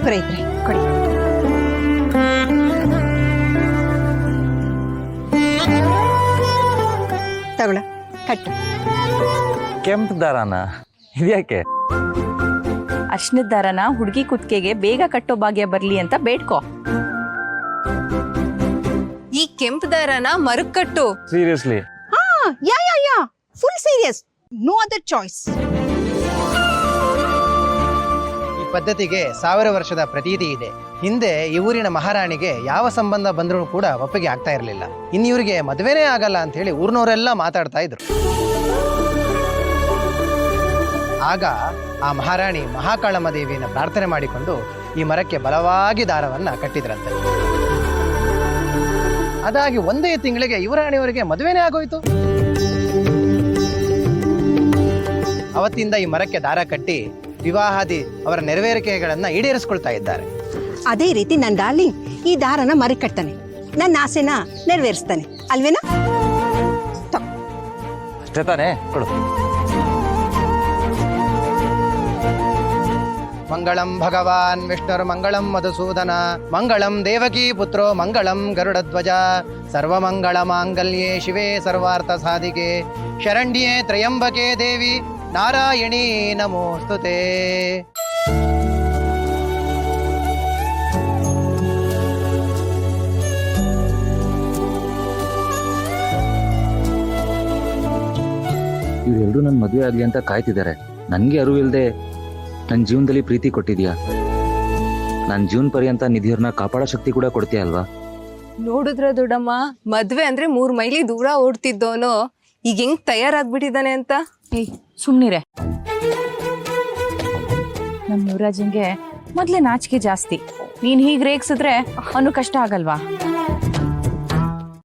ಪುರೋಹಿತ್ರೆ ಕೊಡಿ. ತಗೊಳ ಕಟ್ಟು. ಕೆಂಪು ದಾರಾನ ಇದ್ಯಾಕೆ? ಅರ್ಶಿನದ ದಾರನ ಹುಡುಗಿ ಕುತ್ತಿಗೆಗೆ ಬೇಗ ಕಟ್ಟೋ ಭಾಗ್ಯ ಬರ್ಲಿ ಅಂತ ಬೇಡ್ಕೋ. ಈ ಕೆಂಪು ದಾರನ ಮರಕ್ ಕಟ್ಟು. Seriously? Yeah full serious, no other choice. ಈ ಪದ್ಧತಿಗೆ 1000 ವರ್ಷದ ಪ್ರತೀತಿ ಇದೆ. ಹಿಂದೆ ಈ ಊರಿನ ಮಹಾರಾಣಿಗೆ ಯಾವ ಸಂಬಂಧ ಬಂದರೂ ಕೂಡ ಒಪ್ಪಿಗೆ ಆಗ್ತಾ ಇರಲಿಲ್ಲ. ಇನ್ನು ಇವರಿಗೆ ಮದುವೆನೇ ಆಗಲ್ಲ ಅಂತ ಹೇಳಿ ಊರಿನವರೆಲ್ಲ ಮಾತಾಡ್ತಾ ಇದ್ರು. ಆಗ ಆ ಮಹಾರಾಣಿ ಮಹಾಕಾಳಮ್ಮ ದೇವಿಯನ್ನು ಪ್ರಾರ್ಥನೆ ಮಾಡಿಕೊಂಡು ಈ ಮರಕ್ಕೆ ಬಲವಾಗಿ ದಾರವನ್ನ ಕಟ್ಟಿದ್ರಂತೆ. ಅದಾಗಿ 1 ತಿಂಗಳಿಗೆ ಯುವರಾಣಿಯವರಿಗೆ ಮದುವೆನೇ ಆಗೋಯ್ತು. ಅವತ್ತಿಂದ ಈ ಮರಕ್ಕೆ ದಾರ ಕಟ್ಟಿ ವಿವಾಹಾದಿ ಅವರ ನೆರವೇರಿಕೆಗಳನ್ನ ಈಡೇರಿಸ್ಕೊಳ್ತಾ ಇದ್ದಾರೆ. ಅದೇ ರೀತಿ ನನ್ನ ಡಾರ್ಲಿಂಗ್ ಈ ದಾರನ ಮರಕ್ಕೆ ಕಟ್ತಾನೆ, ನನ್ನ ಆಸೆನ ನೆರವೇರಿಸ್ತಾನೆ ಅಲ್ವೇನಾ? ಅಷ್ಟೇ ತಾನೇ? ಕೊಡು. ಮಂಗಳಂ ಭಗವಾನ್ ವಿಷ್ಣುರ್ ಮಂಗಳಂ ಮಧುಸೂದನ ಮಂಗಳಂ ದೇವಕೀ ಪುತ್ರೋ ಮಂಗಳಂ ಗರುಡಧ್ವಜ ಸರ್ವಮಂಗಳ ಮಾಂಗಲ್ಯೆ ಶಿವೆ ಸರ್ವಾರ್ಥ ಸಾಧಿಕೆ ಶರಣ್ಯೆ ತ್ರಯಂಬಕೆ ದೇವಿ ನಾರಾಯಣಿ ನಮೋಸ್ತುತೆ. ಇವರೆಲ್ಲರೂ ನನ್ನ ಮದುವೆ ಆಗ್ಲಿ ಅಂತ ಕಾಯ್ತಿದ್ದಾರೆ. ನನ್ಗೆ ಅರಿವು ಇಲ್ಲದೆ ನನ್ನ ಜೀವನದಲ್ಲಿ ಪ್ರೀತಿ ಕೊಟ್ಟಿದ್ಯಾ. ನನ್ನ ಜೀವನ ಪರ್ಯಂತ ನಿಧಿಯವ್ರನ್ನ ಕಾಪಾಡೋ ಶಕ್ತಿ ಕೂಡ ಕೊಡ್ತೀಯ ಅಲ್ವಾ? ನೋಡಿದ್ರ ದೊಡ್ಡಮ್ಮ, ಮದ್ವೆ ಅಂದ್ರೆ 3 ಮೈಲಿ ದೂರ ಓಡ್ತಿದ್ದವನು ಈಗ ಹೆಂಗ್ ತಯಾರಾಗ್ಬಿಟ್ಟಿದ್ದಾನೆ ಅಂತ. ಏಯ್ ಸುಮ್ನಿರೆ. ನಮ್ ಯುವರಾಜನ್ಗೆ ಮೊದ್ಲೇ ನಾಚಿಕೆ ಜಾಸ್ತಿ. ನೀನ್ ಹೀಗ್ ರೇಗ್ಸಿದ್ರೆ ಅವನು ಕಷ್ಟ ಆಗಲ್ವಾ?